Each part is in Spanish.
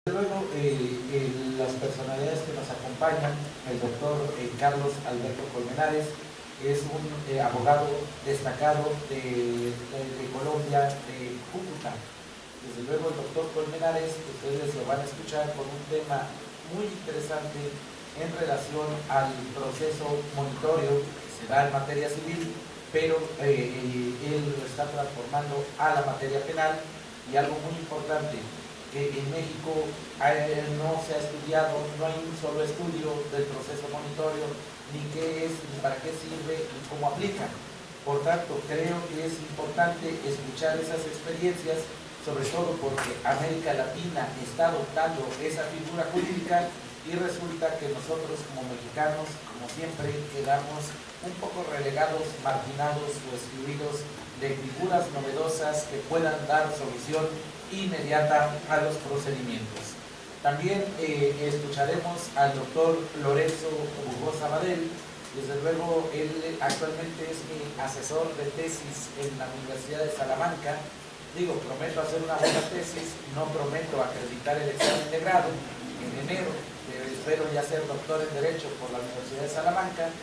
Luego, las personalidades que nos acompañan, el doctor Carlos Alberto Colmenares, es un abogado destacado de Colombia, de Cúcuta. Desde luego, el doctor Colmenares, ustedes lo van a escuchar con un tema muy interesante en relación al proceso monitorio que se da en materia civil, pero él lo está transformando a la materia penal. Y algo muy importante, que en México no se ha estudiado, no hay un solo estudio del proceso monitorio, ni qué es, ni para qué sirve, ni cómo aplica. Por tanto, creo que es importante escuchar esas experiencias, sobre todo porque América Latina está adoptando esa figura jurídica y resulta que nosotros como mexicanos, como siempre, quedamos un poco relegados, marginados o excluidos de figuras novedosas que puedan dar solución inmediata a los procedimientos. También escucharemos al doctor Lorenzo Bujosa Badel. Desde luego, él actualmente es mi asesor de tesis en la Universidad de Salamanca. Digo, prometo hacer una buena tesis, no prometo acreditar el examen de grado en enero, pero espero ya ser doctor en Derecho por la Universidad de Salamanca.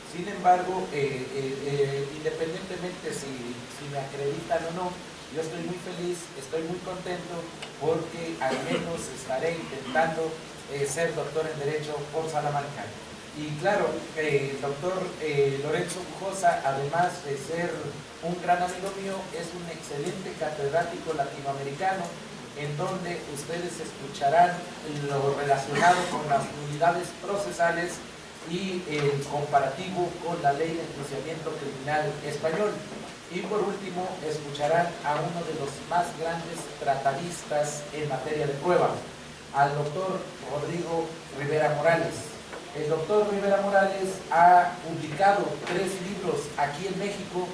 Sin embargo, independientemente si me acreditan o no, yo estoy muy feliz, estoy muy contento porque al menos estaré intentando ser doctor en Derecho por Salamanca. Y claro, el doctor Lorenzo Bujosa, además de ser un gran amigo mío, es un excelente catedrático latinoamericano, en donde ustedes escucharán lo relacionado con las unidades procesales y el comparativo con la ley de enjuiciamiento criminal español. Y por último, escucharán a uno de los más grandes tratadistas en materia de prueba, al doctor Rodrigo Rivera Morales. El doctor Rivera Morales ha publicado 3 libros aquí en México,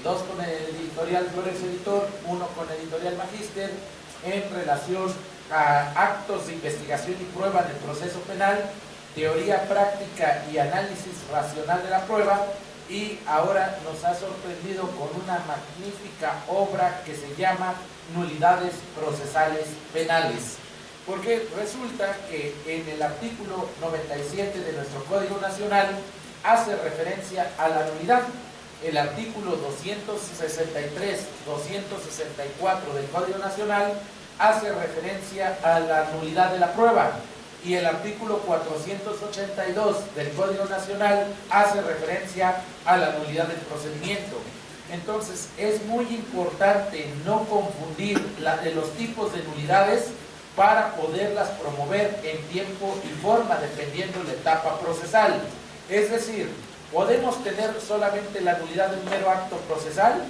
2 con el editorial Flores Editor, 1 con el editorial Magíster, en relación a actos de investigación y prueba en el proceso penal, teoría práctica y análisis racional de la prueba, y ahora nos ha sorprendido con una magnífica obra que se llama Nulidades Procesales Penales, porque resulta que en el artículo 97 de nuestro Código Nacional hace referencia a la nulidad. El artículo 263, 264 del Código Nacional hace referencia a la nulidad de la prueba, y el artículo 482 del Código Nacional hace referencia a la nulidad del procedimiento. Entonces, es muy importante no confundir los tipos de nulidades para poderlas promover en tiempo y forma, dependiendo de la etapa procesal. Es decir, podemos tener solamente la nulidad de un mero acto procesal,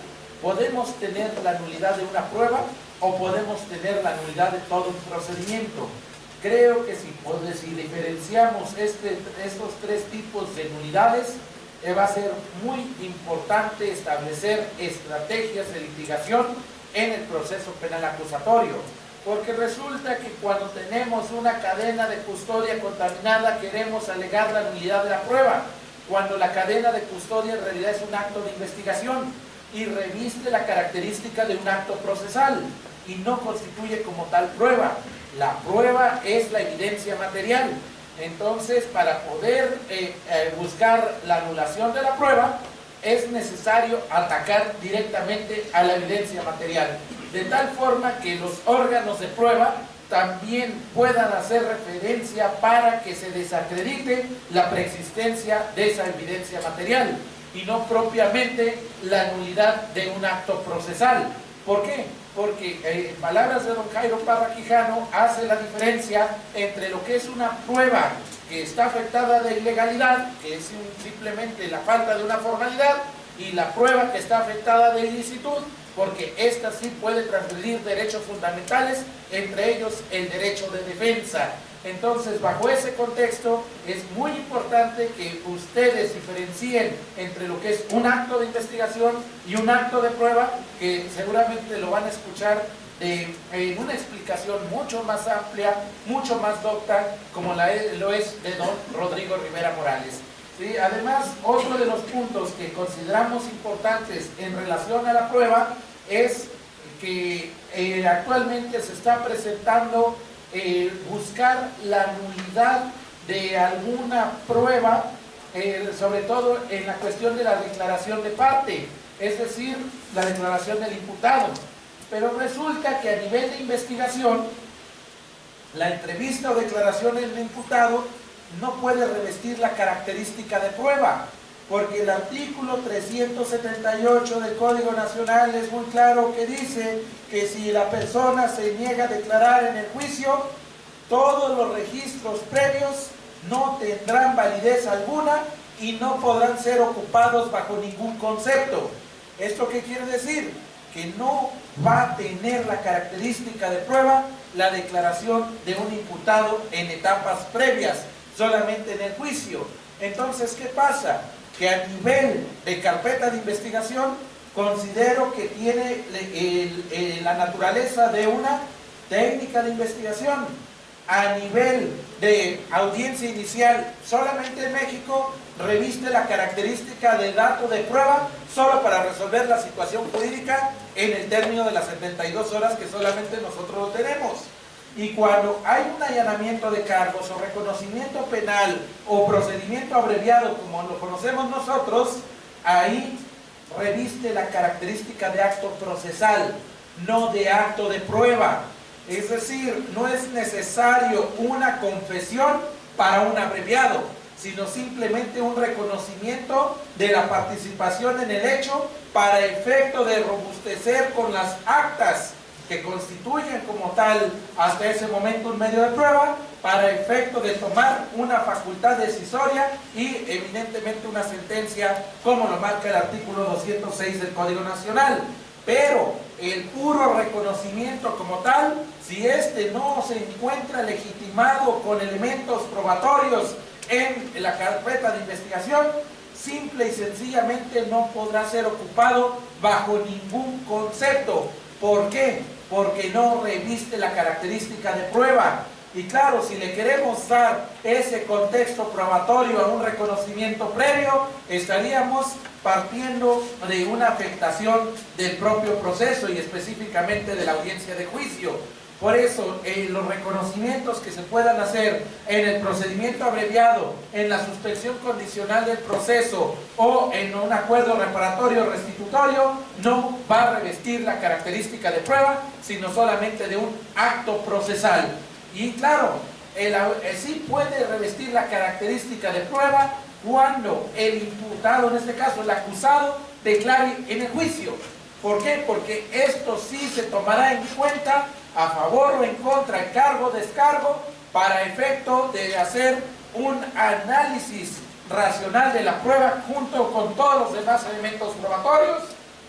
podemos tener la nulidad de una prueba, o podemos tener la nulidad de todo un procedimiento. Creo que si diferenciamos estos 3 tipos de nulidades, va a ser muy importante establecer estrategias de litigación en el proceso penal acusatorio, porque resulta que cuando tenemos una cadena de custodia contaminada queremos alegar la nulidad de la prueba, cuando la cadena de custodia en realidad es un acto de investigación y reviste la característica de un acto procesal y no constituye como tal prueba. La prueba es la evidencia material. Entonces, para poder buscar la anulación de la prueba, es necesario atacar directamente a la evidencia material, de tal forma que los órganos de prueba también puedan hacer referencia para que se desacredite la preexistencia de esa evidencia material y no propiamente la nulidad de un acto procesal. ¿Por qué? Porque en palabras de don Jairo Parra Quijano hace la diferencia entre lo que es una prueba que está afectada de ilegalidad, que es simplemente la falta de una formalidad, y la prueba que está afectada de ilicitud, porque ésta sí puede transgredir derechos fundamentales, entre ellos el derecho de defensa. Entonces, bajo ese contexto, es muy importante que ustedes diferencien entre lo que es un acto de investigación y un acto de prueba, que seguramente lo van a escuchar en una explicación mucho más amplia, mucho más docta, como lo es de don Rodrigo Rivera Morales. ¿Sí? Además, otro de los puntos que consideramos importantes en relación a la prueba es que actualmente se está presentando buscar la nulidad de alguna prueba, sobre todo en la cuestión de la declaración de parte, es decir, la declaración del imputado. Pero resulta que a nivel de investigación, la entrevista o declaración del imputado no puede revestir la característica de prueba, porque el artículo 378 del Código Nacional es muy claro que dice que si la persona se niega a declarar en el juicio, todos los registros previos no tendrán validez alguna y no podrán ser ocupados bajo ningún concepto. ¿Esto qué quiere decir? Que no va a tener la característica de prueba la declaración de un imputado en etapas previas, solamente en el juicio. Entonces, ¿qué pasa? Que a nivel de carpeta de investigación considero que tiene la naturaleza de una técnica de investigación. A nivel de audiencia inicial, solamente en México reviste la característica de dato de prueba solo para resolver la situación jurídica en el término de las 72 horas que solamente nosotros lo tenemos. Y cuando hay un allanamiento de cargos o reconocimiento penal o procedimiento abreviado como lo conocemos nosotros, ahí reviste la característica de acto procesal, no de acto de prueba. Es decir, no es necesario una confesión para un abreviado, sino simplemente un reconocimiento de la participación en el hecho para efecto de robustecer con las actas que constituyen como tal hasta ese momento un medio de prueba, para efecto de tomar una facultad decisoria y evidentemente una sentencia como lo marca el artículo 206 del Código Nacional. Pero el puro reconocimiento como tal, si éste no se encuentra legitimado con elementos probatorios en la carpeta de investigación, simple y sencillamente no podrá ser ocupado bajo ningún concepto. ¿Por qué? Porque no reviste la característica de prueba. Y claro, si le queremos dar ese contexto probatorio a un reconocimiento previo, estaríamos partiendo de una afectación del propio proceso y específicamente de la audiencia de juicio. Por eso, los reconocimientos que se puedan hacer en el procedimiento abreviado, en la suspensión condicional del proceso o en un acuerdo reparatorio restitutorio, no va a revestir la característica de prueba, sino solamente de un acto procesal. Y claro, sí puede revestir la característica de prueba cuando el imputado, en este caso el acusado, declare en el juicio. ¿Por qué? Porque esto sí se tomará en cuenta a favor o en contra, encargo, descargo, para efecto de hacer un análisis racional de la prueba junto con todos los demás elementos probatorios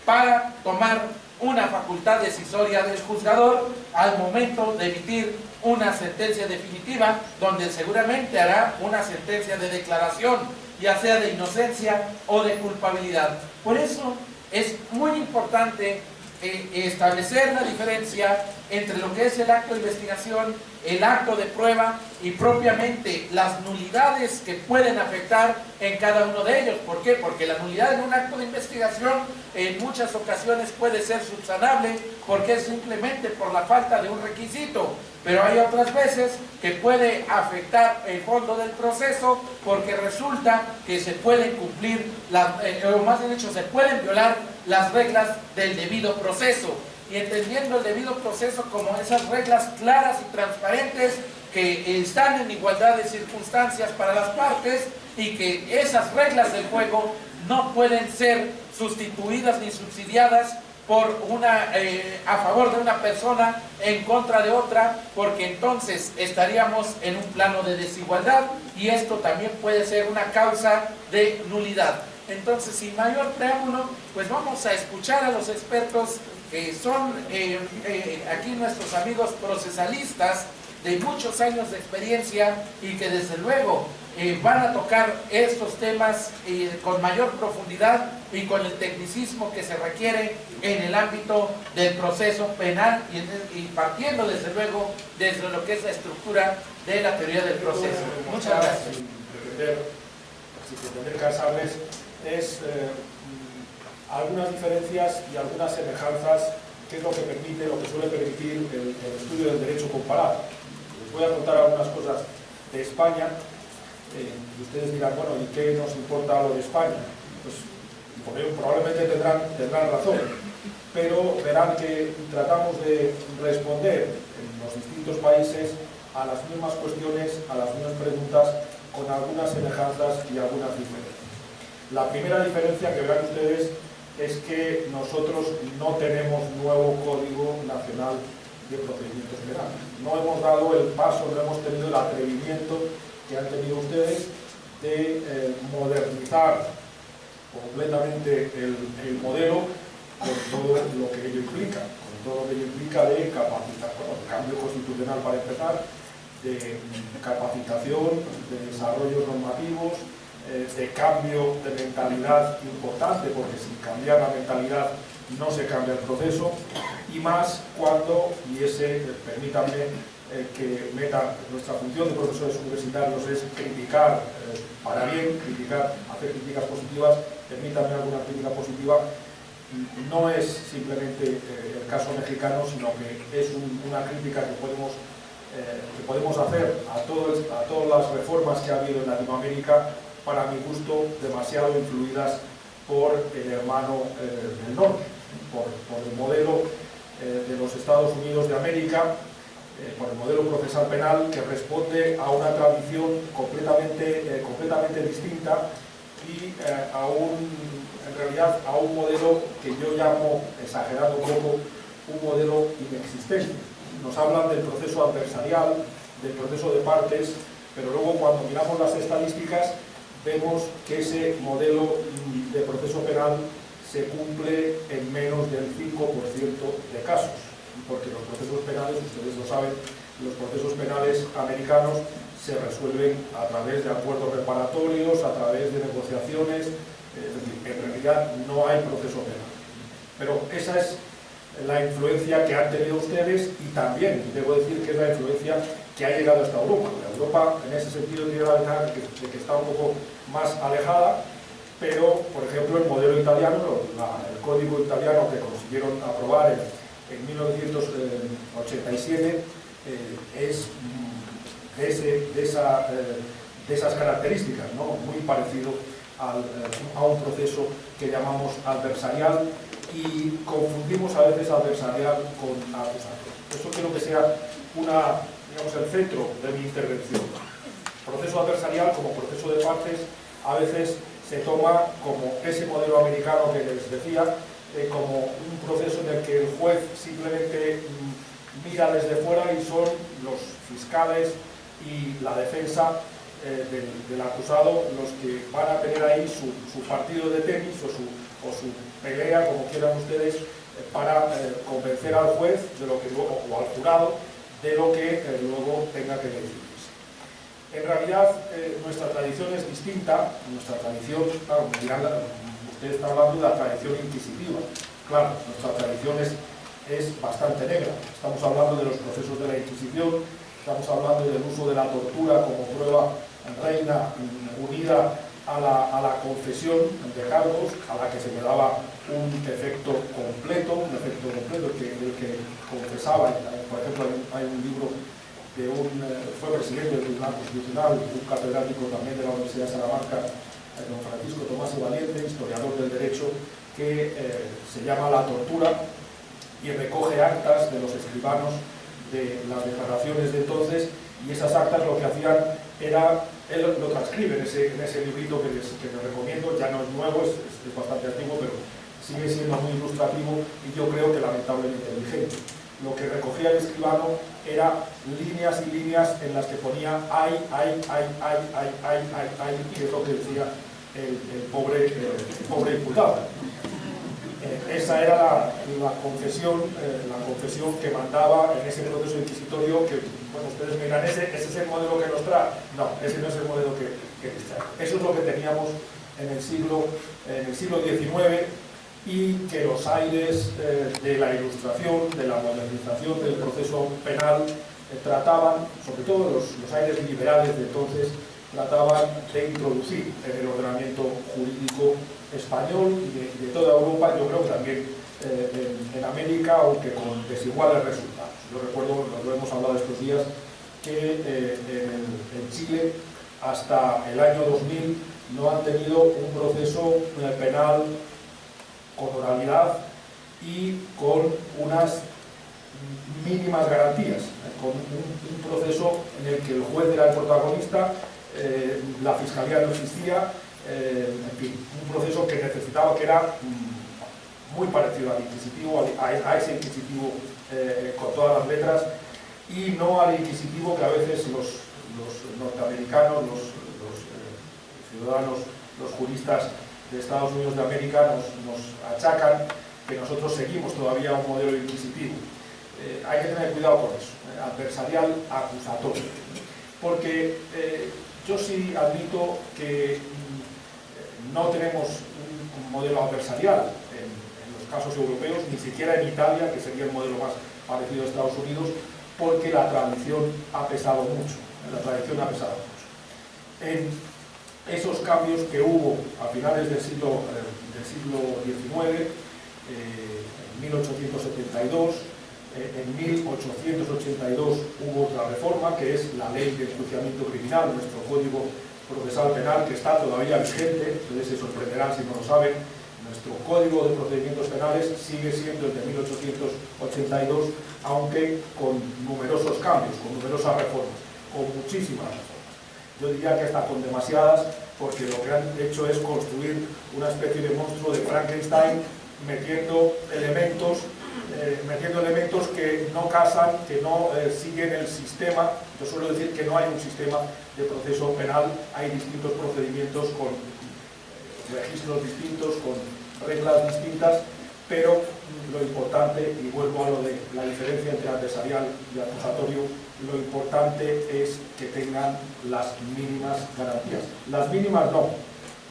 para tomar una facultad decisoria del juzgador al momento de emitir una sentencia definitiva, donde seguramente hará una sentencia de declaración, ya sea de inocencia o de culpabilidad. Por eso es muy importante establecer la diferencia entre lo que es el acto de investigación, el acto de prueba y propiamente las nulidades que pueden afectar en cada uno de ellos. ¿Por qué? Porque la nulidad en un acto de investigación en muchas ocasiones puede ser subsanable porque es simplemente por la falta de un requisito, pero hay otras veces que puede afectar el fondo del proceso porque resulta que se pueden cumplir, o más bien dicho, se pueden violar las reglas del debido proceso. Y entendiendo el debido proceso como esas reglas claras y transparentes que están en igualdad de circunstancias para las partes y que esas reglas del juego no pueden ser sustituidas ni subsidiadas por a favor de una persona en contra de otra, porque entonces estaríamos en un plano de desigualdad y esto también puede ser una causa de nulidad. Entonces, sin mayor preámbulo, pues vamos a escuchar a los expertos que son aquí nuestros amigos procesalistas de muchos años de experiencia y que desde luego van a tocar estos temas con mayor profundidad y con el tecnicismo que se requiere en el ámbito del proceso penal y partiendo desde luego desde lo que es la estructura de la teoría del proceso. Muchas gracias. Sin pretender cansarles, es algunas diferencias y algunas semejanzas, que es lo que permite, lo que suele permitir el estudio del derecho comparado. Les voy a contar algunas cosas de España, y ustedes dirán, bueno, ¿y qué nos importa lo de España? Pues probablemente tendrán razón, pero verán que tratamos de responder en los distintos países a las mismas cuestiones, a las mismas preguntas, con algunas semejanzas y algunas diferencias. La primera diferencia que verán ustedes es que nosotros no tenemos nuevo Código Nacional de Procedimientos Penales. No hemos dado el paso, no hemos tenido el atrevimiento que han tenido ustedes de modernizar completamente el modelo con todo lo que ello implica, de capacitación, cambio constitucional para empezar, de capacitación, de desarrollos normativos, de cambio de mentalidad importante, porque sin cambiar la mentalidad no se cambia el proceso, y más cuando, y permítanme que meta nuestra función de profesores universitarios es criticar para bien, hacer críticas positivas, permítanme alguna crítica positiva. No es simplemente el caso mexicano, sino que es una crítica que podemos hacer a todas las reformas que ha habido en Latinoamérica, para mi gusto, demasiado influidas por el hermano del norte, por el modelo de los Estados Unidos de América, por el modelo procesal penal, que responde a una tradición completamente distinta y en realidad a un modelo que yo llamo, exagerando un poco, un modelo inexistente. Nos hablan del proceso adversarial, del proceso de partes, pero luego cuando miramos las estadísticas vemos que ese modelo de proceso penal se cumple en menos del 5% de casos, porque los procesos penales, ustedes lo saben, los procesos penales americanos se resuelven a través de acuerdos reparatorios, a través de negociaciones, es decir, en realidad no hay proceso penal. Pero esa es la influencia que han tenido ustedes, y también debo decir que es la influencia que ha llegado hasta Europa. Europa en ese sentido tiene la ventaja de que está un poco más alejada, pero por ejemplo el modelo italiano, el código italiano que consiguieron aprobar en 1987 es de esas características, ¿no? Muy parecido a un proceso que llamamos adversarial, y confundimos a veces adversarial con acusatorio. Esto quiero que sea el centro de mi intervención. Proceso adversarial como proceso de partes a veces se toma como ese modelo americano que les decía, como un proceso en el que el juez simplemente mira desde fuera y son los fiscales y la defensa del acusado los que van a tener ahí su partido de tenis o su pelea, como quieran ustedes, para convencer al juez de lo que luego, o al jurado, de lo que luego tenga que decidirse. En realidad, nuestra tradición es distinta. Nuestra tradición, claro, usted está hablando de la tradición inquisitiva. Claro, nuestra tradición es bastante negra. Estamos hablando de los procesos de la Inquisición, estamos hablando del uso de la tortura como prueba reina unida a la confesión de cargos, a la que se le daba un efecto completo, el que confesaba. Por ejemplo, hay un libro de fue presidente del Tribunal Constitucional, un catedrático también de la Universidad de Salamanca, don Francisco Tomás Valiente, historiador del derecho, que se llama La tortura, y recoge actas de los escribanos de las declaraciones de entonces, y esas actas lo que hacían era, él lo transcribe en ese librito que les recomiendo. Ya no es nuevo, es bastante antiguo, pero sigue siendo muy ilustrativo y yo creo que lamentablemente vigente. Lo que recogía el escribano era líneas y líneas en las que ponía ay, y es lo que decía el pobre imputado. Esa era la confesión que mandaba en ese proceso inquisitorio que, bueno, ustedes miran, ese es el modelo que nos trae. No, ese no es el modelo que nos trae. Eso es lo que teníamos en el siglo XIX, y que los aires de la ilustración, de la modernización del proceso penal trataban, sobre todo los aires liberales de entonces, trataban de introducir en el ordenamiento jurídico español y de toda Europa, yo creo que también en América, aunque con desiguales resultados. Yo recuerdo, lo hemos hablado estos días, que en Chile hasta el año 2000 no han tenido un proceso penal con oralidad y con unas mínimas garantías, con un proceso en el que el juez era el protagonista, la fiscalía no existía, en fin, un proceso que necesitaba, que era muy parecido al inquisitivo, a ese inquisitivo con todas las letras, y no al inquisitivo que a veces los norteamericanos, los ciudadanos, los juristas de Estados Unidos de América nos achacan que nosotros seguimos todavía un modelo inquisitivo. Hay que tener cuidado con eso, adversarial acusatorio, porque yo sí admito que no tenemos un modelo adversarial en los casos europeos, ni siquiera en Italia, que sería el modelo más parecido a Estados Unidos, porque la tradición ha pesado mucho, En esos cambios que hubo a finales del siglo XIX, en 1872, en 1882 hubo otra reforma, que es la Ley de Enjuiciamiento Criminal, nuestro Código Procesal Penal, que está todavía vigente. Ustedes se sorprenderán si no lo saben. Nuestro Código de Procedimientos Penales sigue siendo el de 1882, aunque con numerosos cambios, con numerosas reformas, con muchísimas reformas. Yo diría que hasta con demasiadas, porque lo que han hecho es construir una especie de monstruo de Frankenstein, metiendo elementos que no casan, que no siguen el sistema. Yo suelo decir que no hay un sistema de proceso penal, hay distintos procedimientos con registros distintos, con reglas distintas, pero lo importante, y vuelvo a lo de la diferencia entre adversarial y acusatorio, lo importante es que tengan las mínimas garantías. Las mínimas no.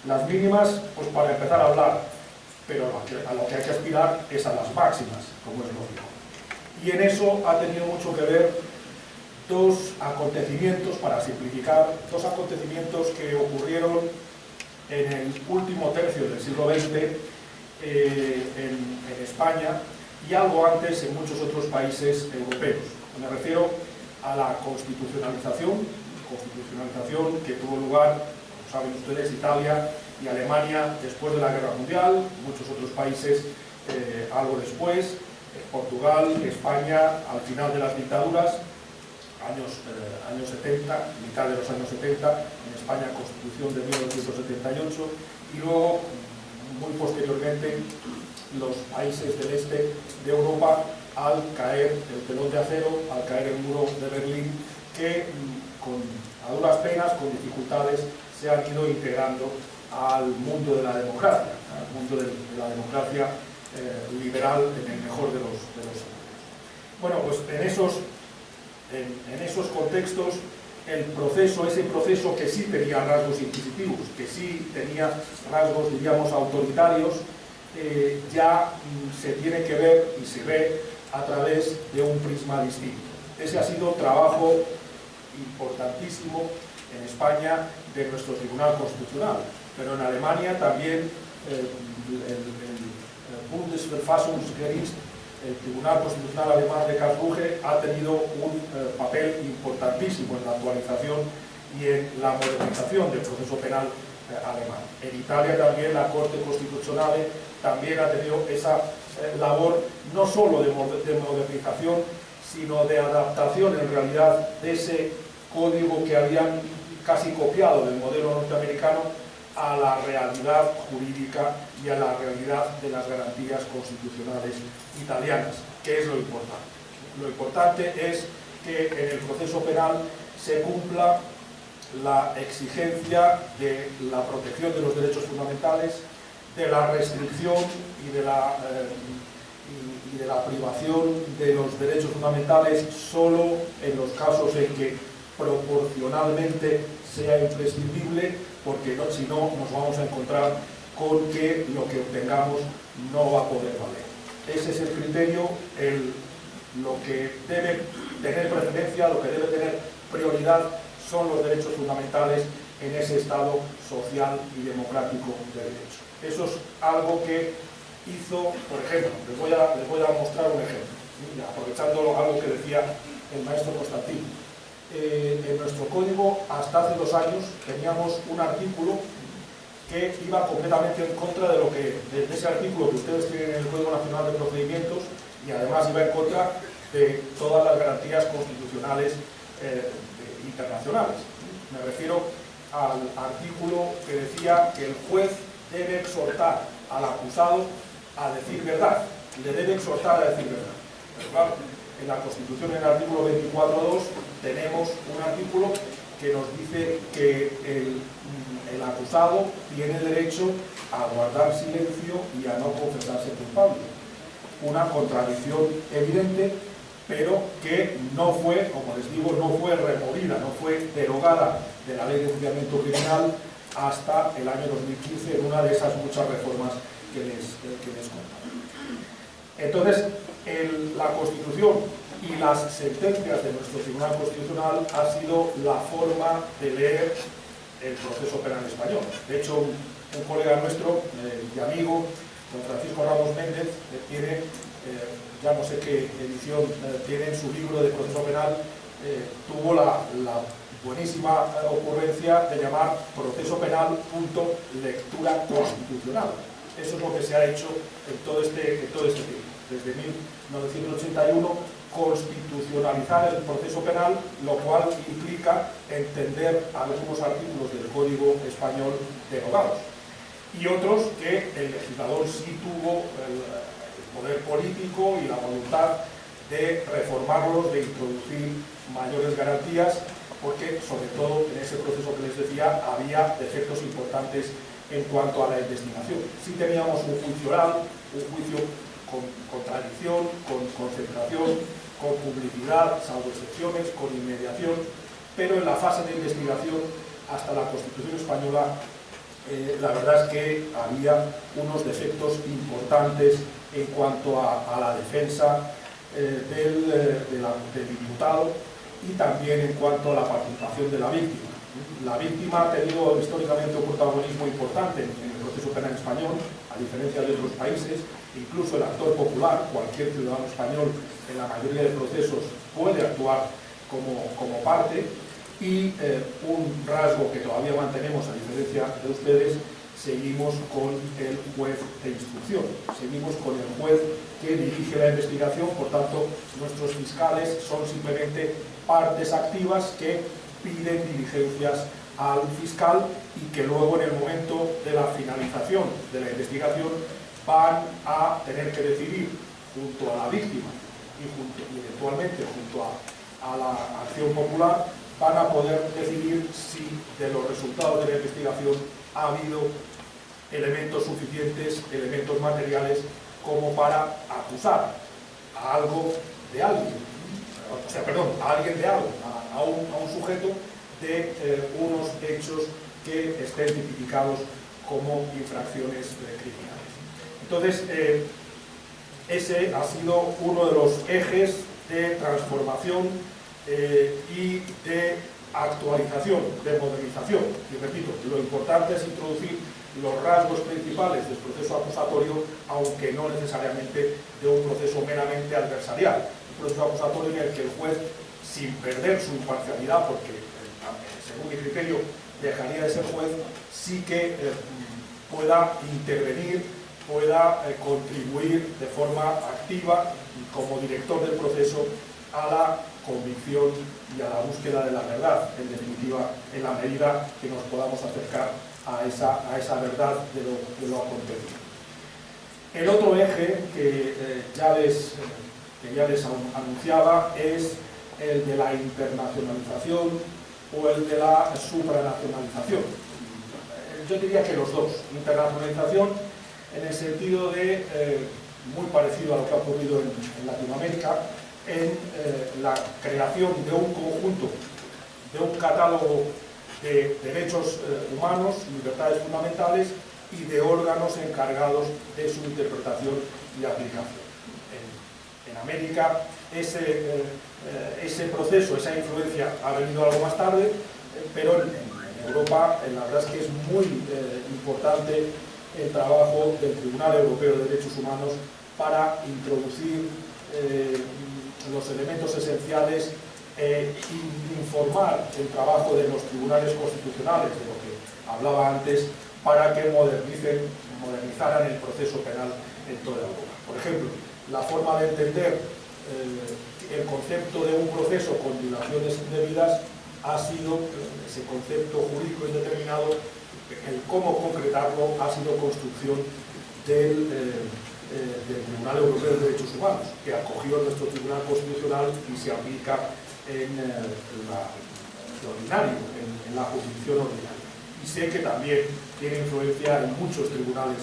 Las mínimas, pues para empezar a hablar, pero a lo que hay que aspirar es a las máximas, como es lógico. Y en eso ha tenido mucho que ver dos acontecimientos, para simplificar, dos acontecimientos que ocurrieron en el último tercio del siglo XX en España y algo antes en muchos otros países europeos. Me refiero a la constitucionalización que tuvo lugar, como saben ustedes, Italia y Alemania después de la Guerra Mundial, muchos otros países algo después, Portugal, España al final de las dictaduras, años 70, mitad de los años 70, en España Constitución de 1978, y luego, muy posteriormente, los países del este de Europa, al caer el telón de acero, al caer el muro de Berlín, que a duras penas, con dificultades, se han ido integrando al mundo de la democracia, al mundo de la democracia liberal en el mejor de los sentidos. Bueno, pues en esos contextos, ese proceso que sí tenía rasgos inquisitivos, que sí tenía rasgos, diríamos, autoritarios, ya se tiene que ver y se ve a través de un prisma distinto. Ese ha sido trabajo importantísimo en España de nuestro Tribunal Constitucional, pero en Alemania también el Bundesverfassungsgericht, el Tribunal Constitucional Alemán de Karlsruhe, ha tenido un papel importantísimo en la actualización y en la modernización del proceso penal alemán. En Italia también la Corte Constitucional también ha tenido esa labor no solo de modernización, sino de adaptación en realidad de ese código que habían casi copiado del modelo norteamericano a la realidad jurídica y a la realidad de las garantías constitucionales italianas, que es lo importante. Lo importante es que en el proceso penal se cumpla la exigencia de la protección de los derechos fundamentales, de la restricción y de la privación de los derechos fundamentales solo en los casos en que proporcionalmente sea imprescindible, porque si no nos vamos a encontrar con que lo que obtengamos no va a poder valer. Ese es el criterio, lo que debe tener preferencia, lo que debe tener prioridad son los derechos fundamentales en ese Estado social y democrático de derecho. Eso es algo que hizo, por ejemplo, les voy a mostrar un ejemplo, aprovechando algo que decía el maestro Constantino. en nuestro código, hasta hace 2 años, teníamos un artículo que iba completamente en contra de ese artículo que ustedes tienen en el Código Nacional de Procedimientos, y además iba en contra de todas las garantías constitucionales internacionales. Me refiero al artículo que decía que el juez debe exhortar al acusado a decir verdad, le debe exhortar a decir verdad. Pero claro, en la Constitución, en el artículo 24.2, tenemos un artículo que nos dice que el acusado tiene derecho a guardar silencio y a no confesarse culpable. Una contradicción evidente, pero que no fue, como les digo, no fue removida, no fue derogada de la Ley de Enjuiciamiento Criminal hasta el año 2015, en una de esas muchas reformas que les contaba. Entonces, la Constitución y las sentencias de nuestro Tribunal Constitucional ha sido la forma de leer el proceso penal español. De hecho, un colega nuestro y amigo, don Francisco Ramos Méndez, tiene, ya no sé qué edición tiene en su libro de proceso penal, tuvo la buenísima ocurrencia de llamar proceso penal lectura constitucional. Eso es lo que se ha hecho en todo este tiempo. Desde 1981, constitucionalizar el proceso penal, lo cual implica entender algunos artículos del Código Español derogados. Y otros que el legislador sí tuvo el poder político y la voluntad de reformarlos, de introducir mayores garantías, porque sobre todo en ese proceso que les decía había defectos importantes en cuanto a la investigación. Sí teníamos un juicio oral, un juicio con contradicción, con concentración, con publicidad, salvo excepciones, con inmediación, pero en la fase de investigación hasta la Constitución española la verdad es que había unos defectos importantes en cuanto a la defensa del imputado y también en cuanto a la participación de la víctima. La víctima ha tenido históricamente un protagonismo importante en el proceso penal español, a diferencia de otros países. Incluso el actor popular, cualquier ciudadano español, en la mayoría de procesos puede actuar como parte, y un rasgo que todavía mantenemos, a diferencia de ustedes, seguimos con el juez de instrucción, seguimos con el juez que dirige la investigación. Por tanto, nuestros fiscales son simplemente partes activas que piden diligencias al fiscal y que luego, en el momento de la finalización de la investigación, van a tener que decidir junto a la víctima y eventualmente junto a la acción popular, van a poder decidir si de los resultados de la investigación ha habido elementos suficientes, elementos materiales, como para acusar a algo de alguien, o sea, perdón, a alguien de algo, a un sujeto de unos hechos que estén tipificados como infracciones criminales. Entonces, ese ha sido uno de los ejes de transformación y de actualización, de modernización. Y repito, lo importante es introducir los rasgos principales del proceso acusatorio, aunque no necesariamente de un proceso meramente adversarial. Un proceso acusatorio en el que el juez, sin perder su imparcialidad, porque según mi criterio dejaría de ser juez, sí que pueda intervenir, pueda contribuir de forma activa como director del proceso a la convicción y a la búsqueda de la verdad, en definitiva, en la medida que nos podamos acercar a esa verdad de lo acontecido. El otro eje que ya les anunciaba es el de la internacionalización o el de la supranacionalización. Yo diría que los dos. Internacionalización en el sentido de, muy parecido a lo que ha ocurrido en Latinoamérica, en la creación de un conjunto, de un catálogo de derechos humanos, libertades fundamentales y de órganos encargados de su interpretación y aplicación. En América ese proceso, esa influencia ha venido algo más tarde, pero en Europa la verdad es que es muy importante el trabajo del Tribunal Europeo de Derechos Humanos para introducir los elementos esenciales informar el trabajo de los tribunales constitucionales, de lo que hablaba antes, para que modernizaran el proceso penal en toda Europa. Por ejemplo, la forma de entender el concepto de un proceso con dilaciones indebidas ha sido, ese concepto jurídico indeterminado, el cómo concretarlo ha sido construcción del Tribunal Europeo de Derechos Humanos, que acogió nuestro Tribunal Constitucional y se aplica en lo ordinario, en la jurisdicción ordinaria. Y sé que también tiene influencia en muchos tribunales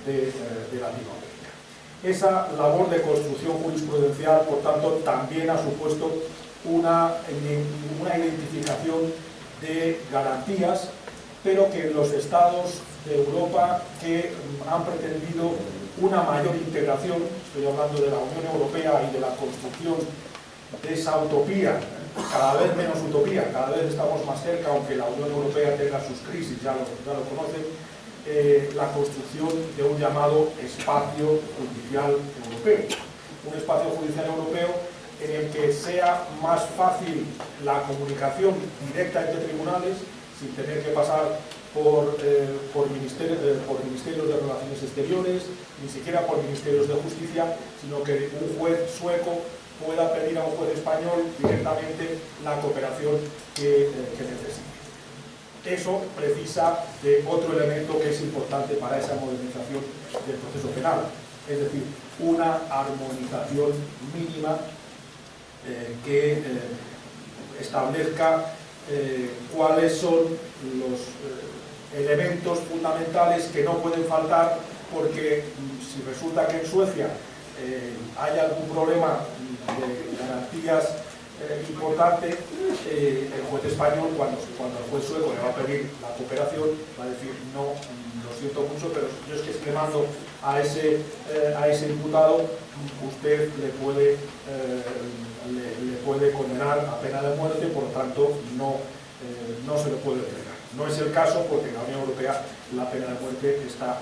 de Latinoamérica. Esa labor de construcción jurisprudencial, por tanto, también ha supuesto una identificación de garantías, pero que los estados de Europa que han pretendido una mayor integración, estoy hablando de la Unión Europea y de la construcción de esa utopía, cada vez menos utopía, cada vez estamos más cerca, aunque la Unión Europea tenga sus crisis, ya lo conocen, la construcción de un llamado espacio judicial europeo. Un espacio judicial europeo en el que sea más fácil la comunicación directa entre tribunales, sin tener que pasar por ministerios de Relaciones Exteriores, ni siquiera por ministerios de Justicia, sino que un juez sueco pueda pedir a un juez español directamente la cooperación que necesite. Eso precisa de otro elemento que es importante para esa modernización del proceso penal, es decir, una armonización mínima que establezca cuáles son los elementos fundamentales que no pueden faltar, porque si resulta que en Suecia hay algún problema de garantías importante, el juez español, cuando el juez sueco le va a pedir la cooperación, va a decir: no, lo siento mucho, pero yo es que si le mando a ese imputado, usted le puede condenar a pena de muerte, por lo tanto no se lo puede entregar. No es el caso, porque en la Unión Europea la pena de muerte está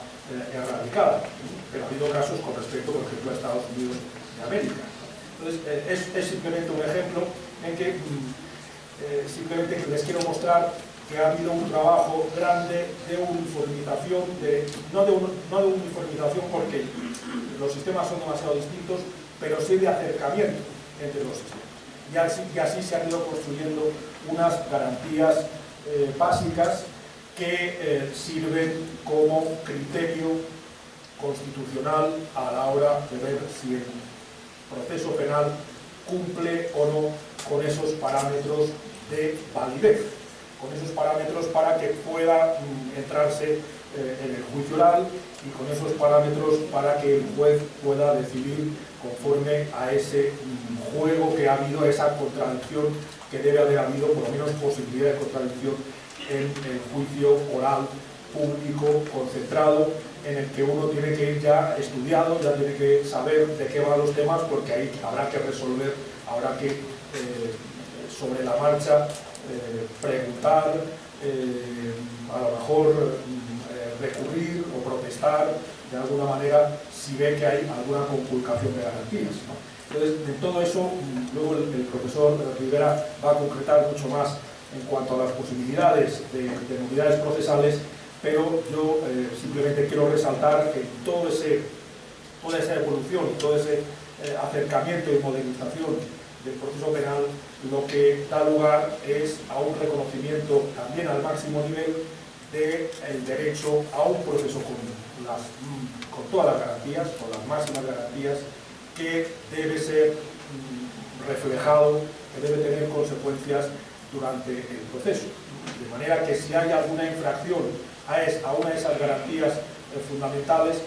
erradicada, pero ha habido casos con respecto, por ejemplo, a Estados Unidos de América. Entonces, es simplemente un ejemplo en que simplemente les quiero mostrar que ha habido un trabajo grande de uniformización, no de uniformización porque los sistemas son demasiado distintos, pero sí de acercamiento entre los sistemas. Y así se han ido construyendo unas garantías básicas que sirven como criterio constitucional a la hora de ver si el proceso penal cumple o no con esos parámetros de validez, con esos parámetros para que pueda entrarse en el juicio oral, y con esos parámetros para que el juez pueda decidir conforme a ese juego que ha habido, esa contradicción que debe haber habido, por lo menos posibilidad de contradicción en el juicio oral público concentrado, en el que uno tiene que ir ya estudiado, ya tiene que saber de qué van los temas, porque ahí habrá que resolver, habrá que sobre la marcha preguntar, a lo mejor recurrir o protestar de alguna manera si ve que hay alguna conculcación de garantías, ¿no? Entonces, de todo eso, luego el profesor Rivera va a concretar mucho más en cuanto a las posibilidades de nulidades procesales, pero yo simplemente quiero resaltar que toda esa evolución, todo ese acercamiento y modernización del proceso penal, lo que da lugar es a un reconocimiento también al máximo nivel del derecho a un proceso con todas las garantías, con las máximas garantías, que debe ser reflejado, que debe tener consecuencias durante el proceso. De manera que si hay alguna infracción a una de esas garantías fundamentales,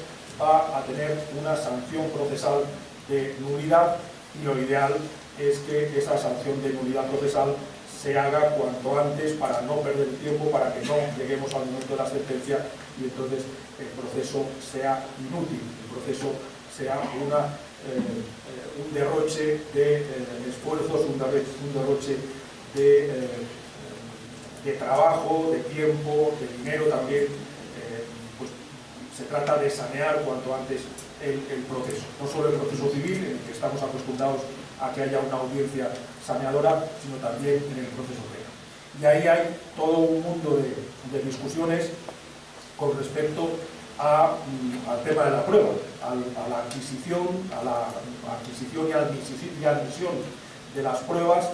va a tener una sanción procesal de nulidad, y lo ideal es que esa sanción de nulidad procesal se haga cuanto antes para no perder el tiempo, para que no lleguemos al momento de la sentencia y entonces el proceso sea inútil, el proceso sea un derroche de esfuerzos, un derroche de trabajo, de tiempo, de dinero también. Pues se trata de sanear cuanto antes el proceso, no solo el proceso civil, en el que estamos acostumbrados a que haya una audiencia saneadora, sino también en el proceso penal. Y ahí hay todo un mundo de discusiones con respecto al tema de la prueba, a la adquisición y admisión de las pruebas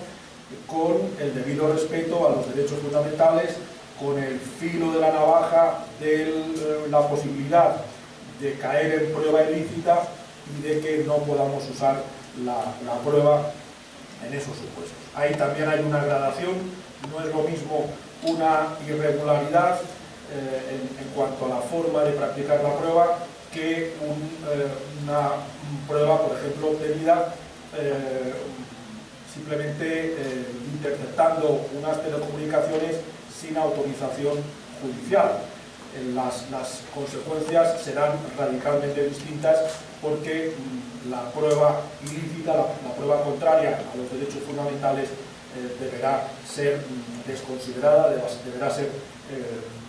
con el debido respeto a los derechos fundamentales, con el filo de la navaja de la posibilidad de caer en prueba ilícita y de que no podamos usar la prueba en esos supuestos. Ahí también hay una gradación, no es lo mismo una irregularidad en cuanto a la forma de practicar la prueba que una prueba, por ejemplo, obtenida simplemente interceptando unas telecomunicaciones sin autorización judicial. Las consecuencias serán radicalmente distintas porque la prueba ilícita, la prueba contraria a los derechos fundamentales deberá ser desconsiderada, deberá ser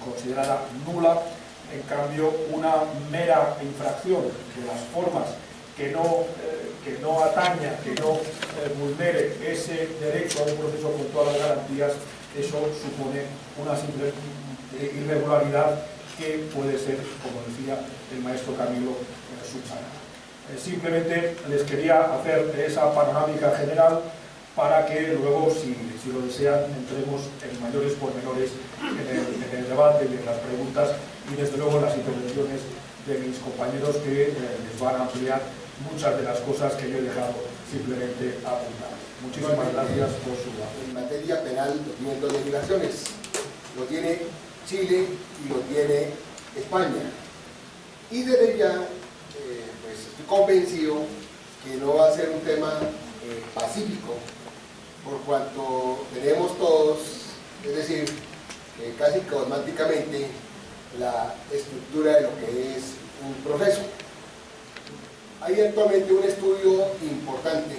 considerada nula. En cambio, una mera infracción de las formas que no ataña, que no vulnere ese derecho a un proceso con todas las garantías, eso supone una simple irregularidad que puede ser, como decía el maestro Camilo, subsanada. Simplemente les quería hacer esa panorámica general para que luego, si lo desean, entremos en mayores pormenores en el debate y en las preguntas y desde luego en las intervenciones de mis compañeros que les van a ampliar muchas de las cosas que yo he dejado simplemente apuntadas. Muchísimas gracias por su atención. En materia penal lo tienen dos legislaciones, lo tiene Chile y lo tiene España. Y desde ya, pues estoy convencido que no va a ser un tema pacífico, por cuanto tenemos todos, es decir, casi que automáticamente la estructura de lo que es un proceso. Hay actualmente un estudio importante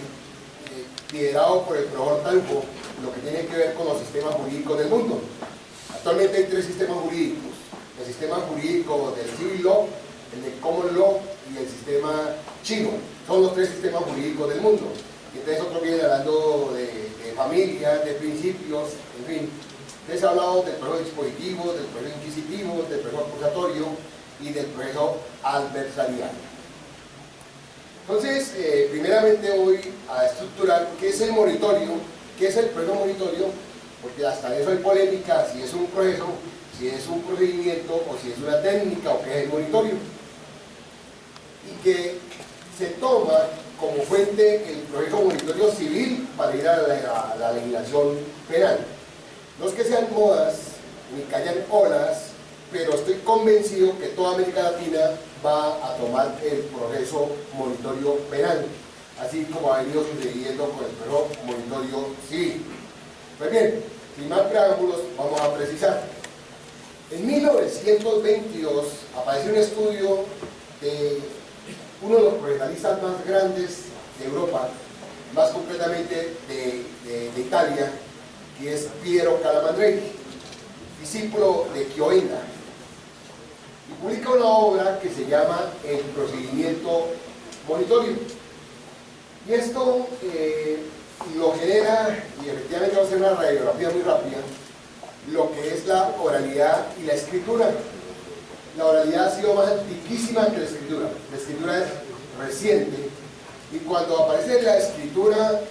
liderado por el profesor Talgo, lo que tiene que ver con los sistemas jurídicos del mundo. Actualmente hay tres sistemas jurídicos: el sistema jurídico del Civil Law, el de Common Law y el sistema chino. Son los tres sistemas jurídicos del mundo. Y entonces otros vienen hablando de familia, de principios, en fin. Les he hablado del proceso dispositivo, del proceso inquisitivo, del proceso acusatorio y del proceso adversarial. Entonces, primeramente voy a estructurar qué es el monitorio, qué es el proceso monitorio, porque hasta eso hay polémica, si es un proceso, si es un procedimiento o si es una técnica o qué es el monitorio. Y que se toma como fuente el proceso monitorio civil para ir a la legislación penal. No es que sean modas ni que hayan olas, pero estoy convencido que toda América Latina va a tomar el proceso monitorio penal, así como ha venido sucediendo con el proceso monitorio civil. Pues bien, sin más preámbulos, vamos a precisar. En 1922 apareció un estudio de uno de los profesionalistas más grandes de Europa, más concretamente de Italia, que es Piero Calamandrei, discípulo de Chiovenda, y publica una obra que se llama El procedimiento monitorio. Y esto lo genera, y efectivamente vamos a hacer una radiografía muy rápida, lo que es la oralidad y la escritura. La oralidad ha sido más antiquísima que la escritura es reciente, y cuando aparece la escritura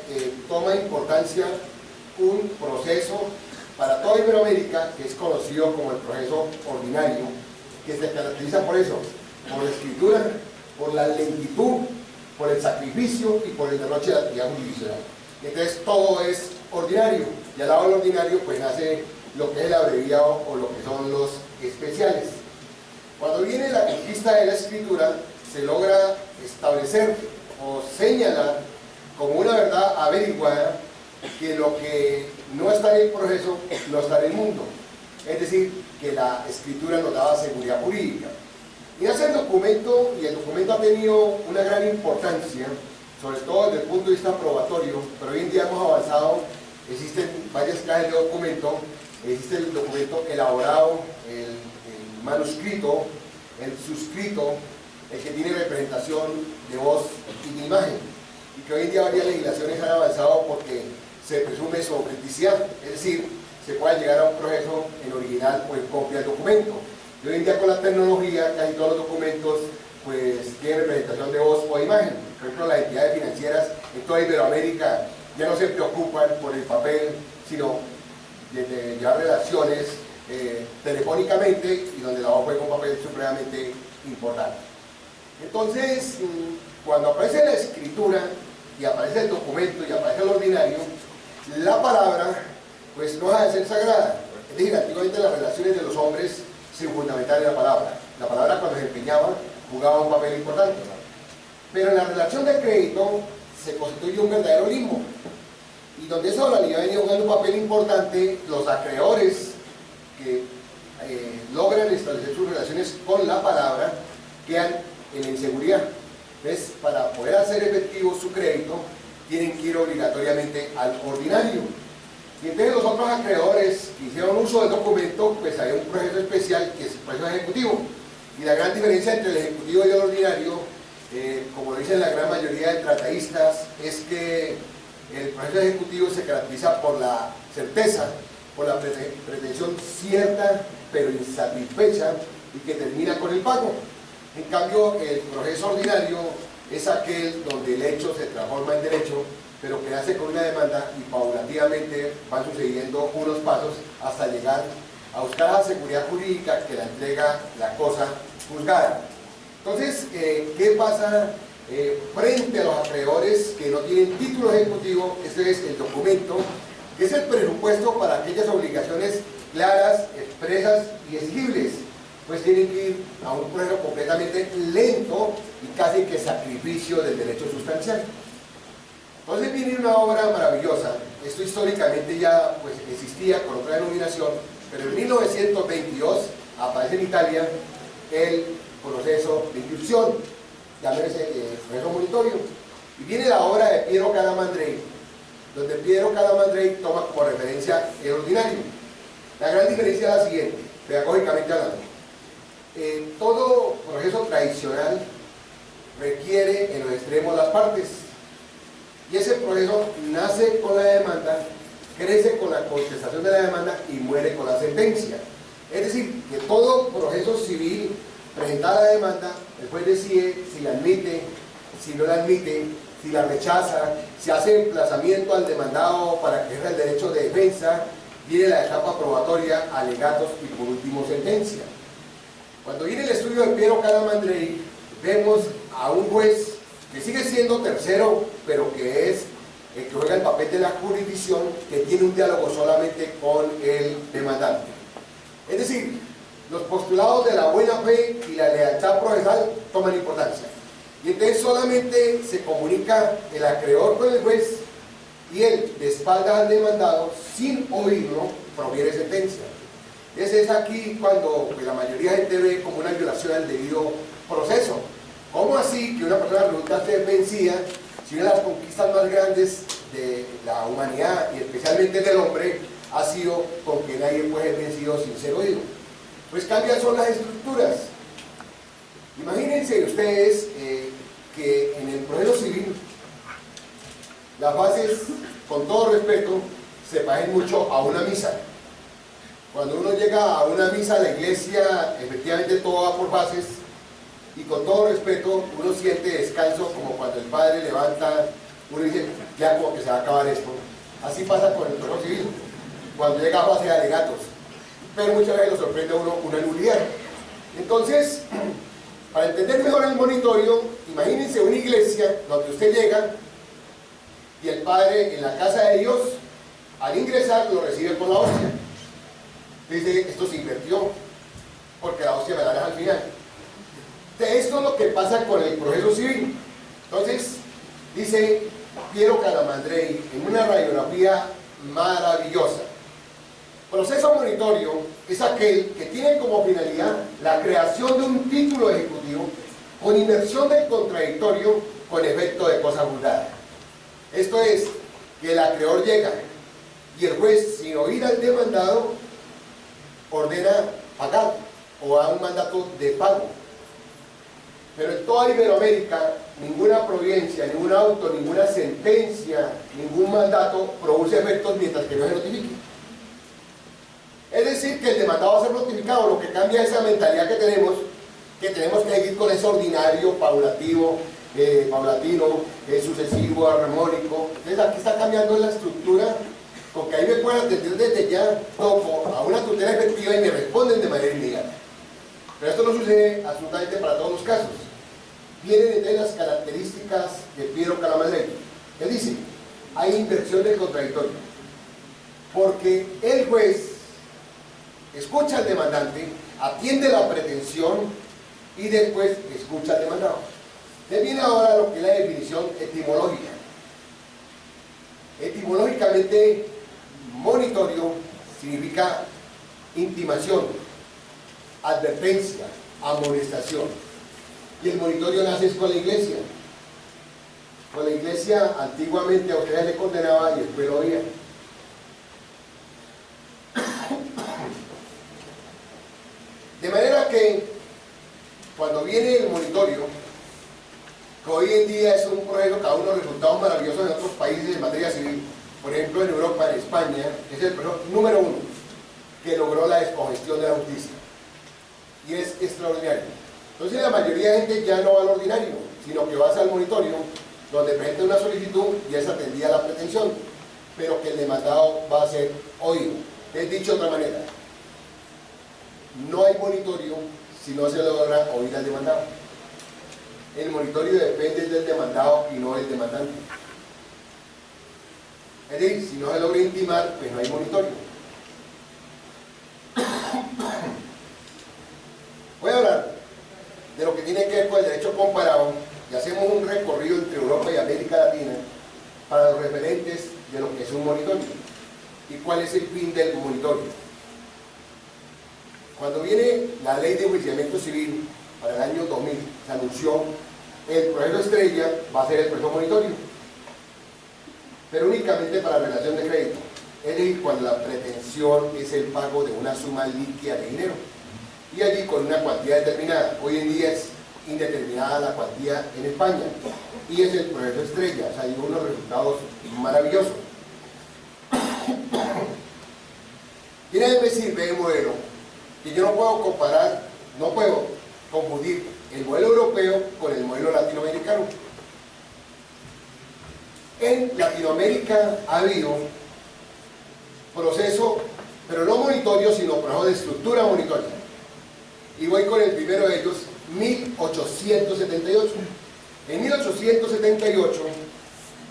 toma importancia un proceso para toda Iberoamérica que es conocido como el proceso ordinario, que se caracteriza por eso, por la escritura, por la lentitud, por el sacrificio y por el derroche de la actividad jurisdiccional. Entonces todo es ordinario, y al lado del ordinario pues nace lo que es el abreviado o lo que son los especiales. Cuando viene la conquista de la escritura, se logra establecer o señalar como una verdad averiguada que lo que no está en el proceso no está en el mundo. Es decir, que la escritura nos daba seguridad jurídica. Y hace el documento, y el documento ha tenido una gran importancia, sobre todo desde el punto de vista probatorio, pero hoy en día hemos avanzado, existen varias clases de documento, existe el documento elaborado, el manuscrito, el suscrito, el que tiene representación de voz y de imagen. y que hoy en día varias legislaciones han avanzado porque se presume su autenticidad, es decir, se puede llegar a un proceso en original o en copia del documento. Y hoy en día con la tecnología casi todos los documentos pues tienen representación de voz o de imagen. Por ejemplo, las entidades financieras en toda Iberoamérica ya no se preocupan por el papel, sino de llevar relaciones telefónicamente, y donde la voz juega un papel supremamente importante. Entonces, cuando aparece la escritura y aparece el documento y aparece el ordinario, la palabra pues no deja de ser sagrada. Es decir, antiguamente las relaciones de los hombres se fundamentaban en la palabra. La palabra, cuando se empeñaba, jugaba un papel importante. Pero en la relación de crédito se constituye un verdadero limbo, y donde esa oralidad venía jugando un papel importante, los acreedores que logran establecer sus relaciones con la palabra quedan en la inseguridad. Entonces, para poder hacer efectivo su crédito, tienen que ir obligatoriamente al ordinario. Y entonces los otros acreedores que hicieron uso del documento, pues había un proceso especial que es el proceso ejecutivo. Y la gran diferencia entre el ejecutivo y el ordinario, como lo dicen la gran mayoría de tratadistas, es que el proceso ejecutivo se caracteriza por la certeza, por la pretensión cierta pero insatisfecha, y que termina con el pago. En cambio, el proceso ordinario es aquel donde el hecho se transforma en derecho, pero que nace con una demanda y paulatinamente van sucediendo unos pasos hasta llegar a buscar la seguridad jurídica que la entrega la cosa juzgada. Entonces, ¿qué pasa frente a los acreedores que no tienen título ejecutivo? Este es el documento, que es el presupuesto para aquellas obligaciones claras, expresas y exigibles. Pues tienen que ir a un proceso completamente lento y casi que sacrificio del derecho sustancial. Entonces viene una obra maravillosa. Esto históricamente ya pues existía con otra denominación, pero en 1922 aparece en Italia el proceso de inscripción, llámese proceso monitorio, y viene la obra de Piero Calamandrei, donde Piero Calamandrei toma como referencia el ordinario. La gran diferencia es la siguiente, pedagógicamente hablando. Todo proceso tradicional requiere en los extremos las partes, y ese proceso nace con la demanda, crece con la contestación de la demanda y muere con la sentencia. Es decir, que todo proceso civil, presentada la demanda, el juez decide si la admite, si no la admite, si la rechaza, si hace emplazamiento al demandado para que ejerza el derecho de defensa, viene la etapa probatoria, alegatos y por último sentencia. Cuando viene el estudio de Piero Calamandrei, vemos a un juez que sigue siendo tercero, pero que es el que juega el papel de la jurisdicción, que tiene un diálogo solamente con el demandante. Es decir, los postulados de la buena fe y la lealtad procesal toman importancia. Y entonces solamente se comunica el acreedor con el juez, y él, de espaldas al demandado, sin oírlo, profiere sentencia. Ese es aquí cuando pues, la mayoría de gente ve como una violación al debido proceso. ¿Cómo así que una persona resulta ser vencida si una de las conquistas más grandes de la humanidad y especialmente del hombre ha sido con que nadie puede ser vencido sin ser oído? Pues cambian son las estructuras. Imagínense ustedes que en el proceso civil las bases, con todo respeto, se parecen mucho a una misa. Cuando uno llega a una misa a la iglesia, efectivamente todo va por bases, y con todo respeto uno siente descanso, como cuando el padre levanta, uno dice, ya como que se va a acabar esto. Así pasa con el proceso civil, cuando llega a base de alegatos, pero muchas veces lo sorprende a uno una nulidad. Entonces, para entender mejor el monitorio, imagínense una iglesia donde usted llega y el padre en la casa de Dios, al ingresar, lo recibe con la hostia. Dice, esto se invirtió, porque la hostia me la deja al final. Esto es lo que pasa con el proceso civil. Entonces, dice Piero Calamandrei en una radiografía maravillosa: proceso monitorio es aquel que tiene como finalidad la creación de un título ejecutivo con inmersión del contradictorio con efecto de cosa juzgada. Esto es, que el acreedor llega y el juez, sin oír al demandado, ordena pagar o da un mandato de pago. Pero en toda Iberoamérica ninguna providencia, ningún auto, ninguna sentencia, ningún mandato produce efectos mientras que no se notifique. Es decir, que el demandado va a ser notificado. Lo que cambia es esa mentalidad que tenemos que seguir con ese ordinario, paulatino, sucesivo, armónico. Entonces aquí está cambiando la estructura, porque ahí me pueden atender desde ya a una tutela efectiva y me responden de manera inmediata. Pero esto no sucede absolutamente para todos los casos. Vienen de las características de Piero Calamandrei. Él dice, hay inversión del contradictorio, porque el juez escucha al demandante, atiende la pretensión y después escucha al demandado. Entonces viene ahora lo que es la definición etimológica. Etimológicamente, monitorio significa intimación, advertencia, amonestación. Y el monitorio nace con la iglesia. Con la iglesia antiguamente a ustedes le condenaba y después lo oía. De manera que cuando viene el monitorio, que hoy en día es un proceso que da unos resultados maravillosos en otros países en materia civil, por ejemplo en Europa, en España, es el proceso número 1 que logró la descongestión de la justicia. Y es extraordinario. Entonces la mayoría de gente ya no va al ordinario, sino que va al monitorio, donde presenta una solicitud y es atendida la pretensión, pero que el demandado va a ser oído. Es dicho de otra manera, no hay monitorio si no se logra oír al demandado. El monitorio depende del demandado y no del demandante. Es decir, si no se logra intimar, pues no hay monitorio. Voy a hablar de lo que tiene que ver con el derecho comparado y hacemos un recorrido entre Europa y América Latina para los referentes de lo que es un monitorio y cuál es el fin del monitorio. Cuando viene la ley de enjuiciamiento civil para el año 2000, se anunció el proceso estrella va a ser el proceso monitorio, pero únicamente para relación de crédito, es decir, cuando la pretensión es el pago de una suma líquida de dinero y allí con una cuantía determinada. Hoy en día es indeterminada la cuantía en España y es el proceso estrella, o sea, hay unos resultados maravillosos. ¿Quién me sirve el modelo? Que yo no puedo comparar, no puedo confundir el modelo europeo con el modelo latinoamericano. En Latinoamérica ha habido proceso, pero no monitorio, sino proceso de estructura monitoria. Y voy con el primero de ellos, 1878. En 1878,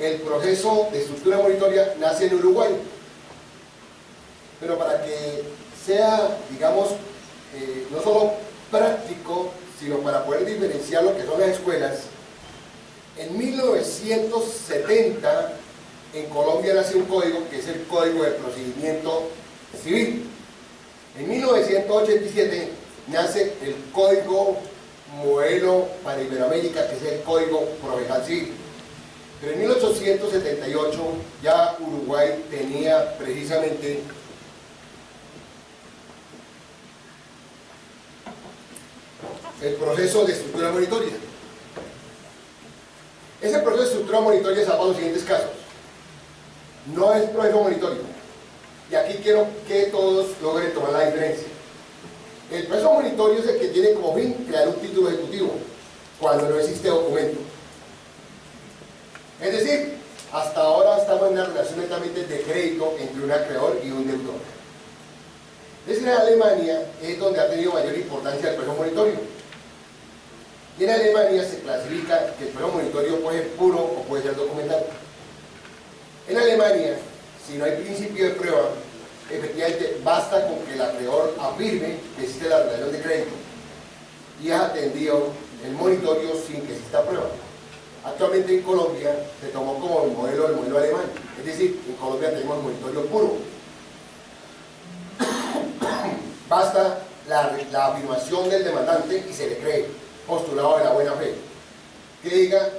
el proceso de estructura monitoria nace en Uruguay. Pero para que sea, digamos, no solo práctico, sino para poder diferenciar lo que son las escuelas, en 1970 en Colombia nace un código que es el Código de Procedimiento Civil. En 1987 nace el Código Modelo para Iberoamérica, que es el Código Procesal Civil. Pero en 1878 ya Uruguay tenía precisamente el proceso de estructura monitoria. Ese proceso de estructura monitoria se da para los siguientes casos. No es proceso monitorio. Y aquí quiero que todos logren tomar la diferencia. El proceso monitorio es el que tiene como fin crear un título ejecutivo cuando no existe documento. Es decir, hasta ahora estamos en una relación netamente de crédito entre un acreedor y un deudor. Desde en Alemania es donde ha tenido mayor importancia el proceso monitorio. Y en Alemania se clasifica que el proceso monitorio puede ser puro o puede ser documentado. En Alemania, si no hay principio de prueba, efectivamente basta con que el acreedor afirme que existe la relación de crédito y ha atendido el monitorio sin que exista prueba. Actualmente en Colombia se tomó como el modelo alemán, es decir, en Colombia tenemos monitorio puro. Basta la afirmación del demandante y se le cree, postulado de la buena fe, que diga,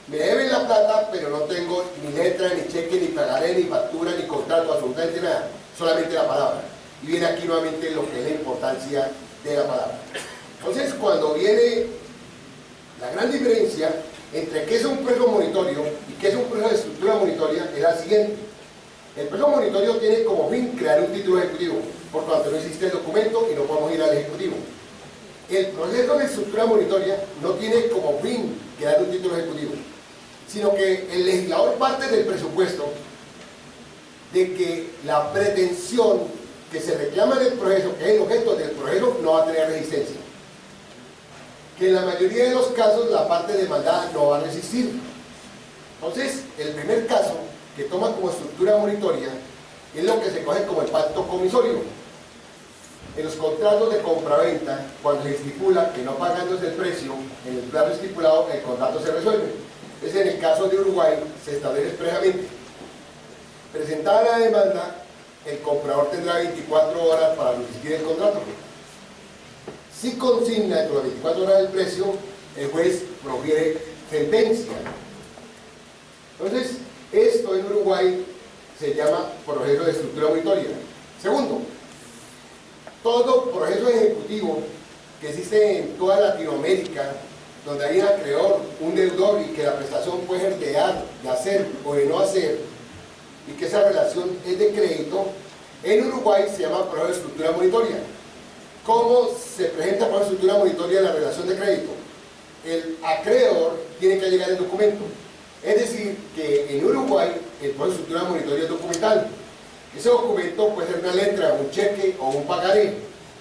me deben la plata, pero no tengo ni letra, ni cheque, ni pagaré, ni factura, ni contrato, absolutamente nada, solamente la palabra. Y viene aquí nuevamente lo que es la importancia de la palabra. Entonces, cuando viene la gran diferencia entre qué es un proceso monitorio y qué es un proceso de estructura monitoria es la siguiente. El proceso monitorio tiene como fin crear un título ejecutivo, por cuanto no existe el documento y no podemos ir al ejecutivo. El proceso de estructura monitoria no tiene como fin crear un título ejecutivo, sino que el legislador parte del presupuesto de que la pretensión que se reclama en el proceso, que es el objeto del proceso, no va a tener resistencia. Que en la mayoría de los casos la parte demandada no va a resistir. Entonces, el primer caso que toma como estructura monitoria es lo que se coge como el pacto comisorio. En los contratos de compraventa, cuando se estipula que no pagándose el precio en el plazo estipulado, el contrato se resuelve. Es en el caso de Uruguay, se establece expresamente: presentada la demanda, el comprador tendrá 24 horas para resistir el contrato. Si consigna dentro de 24 horas el precio, el juez profiere sentencia. Entonces, esto en Uruguay se llama proceso de estructura monitoria. Segundo, todo proceso ejecutivo que existe en toda Latinoamérica, donde hay un acreedor, un deudor, y que la prestación puede ser de dar, de hacer o de no hacer, y que esa relación es de crédito, en Uruguay se llama proceso de estructura monitoria. ¿Cómo se presenta por estructura monitoria la relación de crédito? El acreedor tiene que llegar el documento. Es decir, que en Uruguay el proceso de estructura monitoria es documental. Ese documento puede ser una letra, un cheque o un pagaré.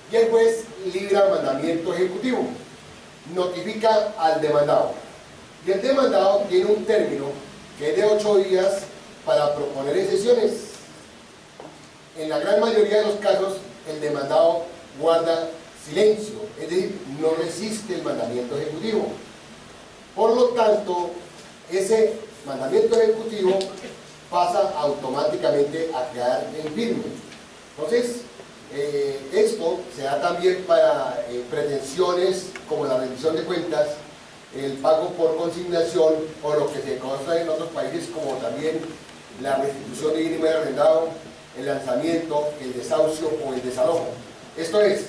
Y el juez libra mandamiento ejecutivo. Notifica al demandado. Y el demandado tiene un término que es de 8 días para proponer excepciones. En la gran mayoría de los casos, el demandado guarda silencio, es decir, no resiste el mandamiento ejecutivo. Por lo tanto, ese mandamiento ejecutivo pasa automáticamente a quedar en firme. Entonces, esto se da también para pretensiones como la rendición de cuentas, el pago por consignación, o lo que se consta en otros países como también la restitución de bien inmueble arrendado, el lanzamiento, el desahucio o el desalojo. Esto es,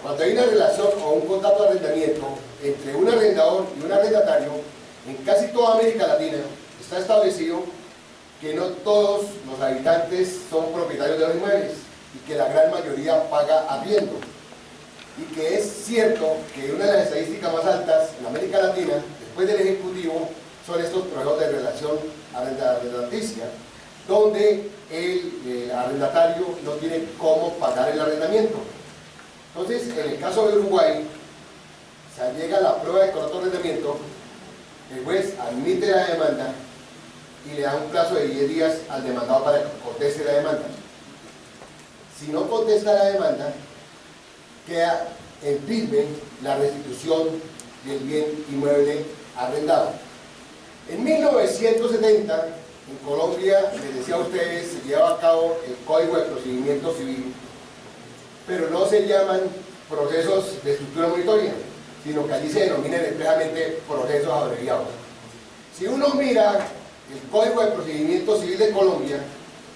cuando hay una relación o un contrato de arrendamiento entre un arrendador y un arrendatario, en casi toda América Latina está establecido que no todos los habitantes son propietarios de los inmuebles y que la gran mayoría paga arriendo. Y que es cierto que una de las estadísticas más altas en América Latina, después del Ejecutivo, son estos procesos de relación arrendaticia, donde el arrendatario no tiene cómo pagar el arrendamiento. Entonces, en el caso de Uruguay, se llega a la prueba de contrato de arrendamiento, el juez admite la demanda y le da un plazo de 10 días al demandado para que conteste la demanda. Si no contesta la demanda, queda en firme la restitución del bien inmueble arrendado. En 1970, en Colombia, les decía a ustedes, se lleva a cabo el Código de Procedimiento Civil, pero no se llaman procesos de estructura monitoria, sino que allí se denominan expresamente procesos abreviados. Si uno mira el Código de Procedimiento Civil de Colombia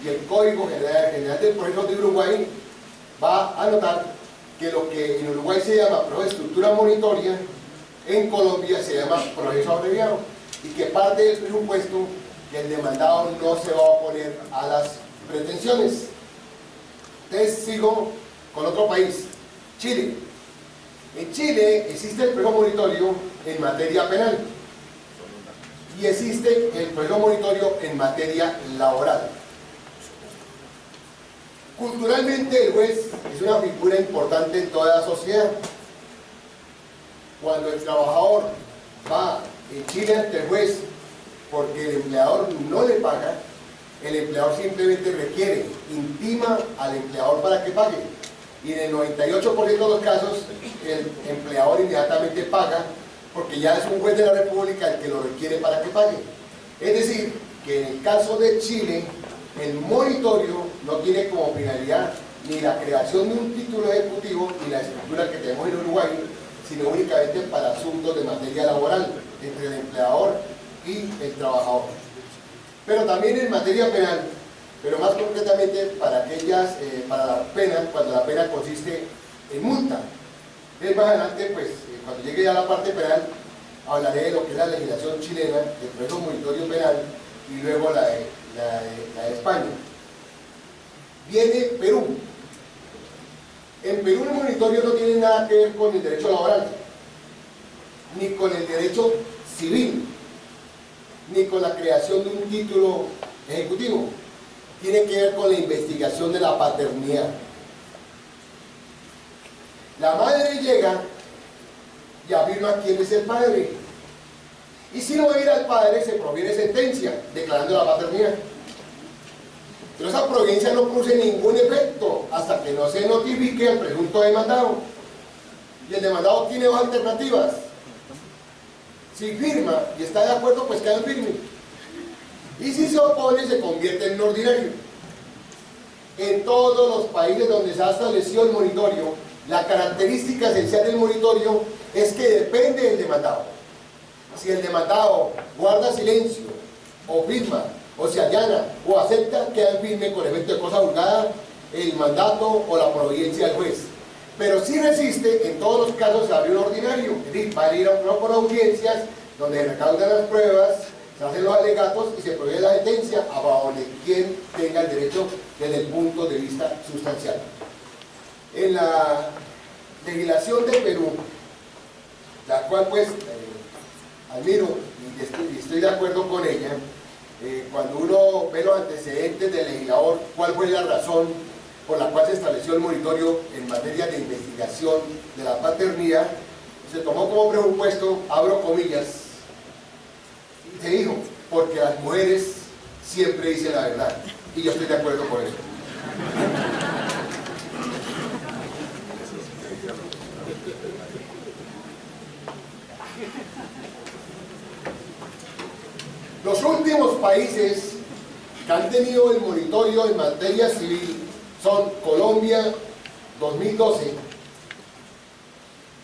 y el Código General del Proceso de Uruguay, va a notar que lo que en Uruguay se llama proceso de estructura monitoria, en Colombia se llama proceso abreviado, y que parte del presupuesto que el demandado no se va a oponer a las pretensiones. Entonces sigo con otro país, Chile. En Chile existe el proceso monitorio en materia penal y existe el proceso monitorio en materia laboral. Culturalmente el juez es una figura importante en toda la sociedad. Cuando el trabajador va en Chile ante el juez porque el empleador no le paga, el empleador simplemente requiere, intima al empleador para que pague. Y en el 98% de los casos, el empleador inmediatamente paga, porque ya es un juez de la República el que lo requiere para que pague. Es decir, que en el caso de Chile, el monitorio no tiene como finalidad ni la creación de un título ejecutivo, ni la estructura que tenemos en Uruguay, sino únicamente para asuntos de materia laboral, entre el empleador y el trabajador. Pero también en materia penal, pero más concretamente para aquellas, para la pena, cuando la pena consiste en multa. Más adelante, pues, cuando llegue ya a la parte penal, hablaré de lo que es la legislación chilena, el proceso monitorio penal y luego la de España. Viene Perú. En Perú el monitorio no tiene nada que ver con el derecho laboral, ni con el derecho civil, ni con la creación de un título ejecutivo. Tiene que ver con la investigación de la paternidad. La madre llega y afirma quién es el padre. Y si no era el padre, se proviene sentencia declarando la paternidad. Pero esa providencia no produce ningún efecto hasta que no se notifique al presunto demandado. Y el demandado tiene dos alternativas. Si firma y está de acuerdo, pues queda firme. Y si se opone, se convierte en un ordinario. En todos los países donde se ha establecido el monitorio, la característica esencial del monitorio es que depende del demandado. Si el demandado guarda silencio, o firma, o se allana, o acepta, queda firme con efecto de cosa juzgada el mandato o la providencia del juez. Pero si resiste, en todos los casos se abre un ordinario, es decir, va a ir a un por audiencias donde se recaudan las pruebas, se hacen los alegatos y se prohíbe la sentencia a favor de quien tenga el derecho desde el punto de vista sustancial. En la legislación de Perú, la cual pues admiro y estoy de acuerdo con ella, cuando uno ve los antecedentes del legislador, cuál fue la razón por la cual se estableció el monitorio en materia de investigación de la paternidad, se tomó como presupuesto, abro comillas, y se dijo, porque las mujeres siempre dicen la verdad, y yo estoy de acuerdo con eso. Los últimos países que han tenido el monitorio en materia civil son Colombia 2012,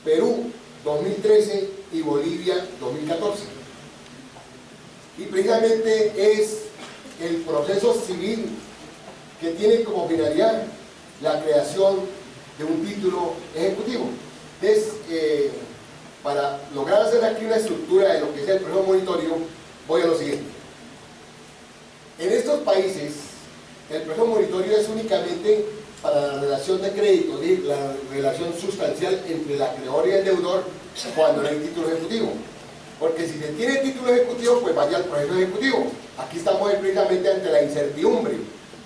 Perú 2013 y Bolivia 2014. Y precisamente es el proceso civil que tiene como finalidad la creación de un título ejecutivo. Entonces, para lograr hacer aquí una estructura de lo que es el proceso monitorio, voy a lo siguiente. En estos países, el proceso monitorio es únicamente para la relación de crédito, es decir, la relación sustancial entre el acreedor y el deudor cuando no hay título ejecutivo. Porque si se tiene título ejecutivo, pues vaya al proceso ejecutivo. Aquí estamos precisamente ante la incertidumbre.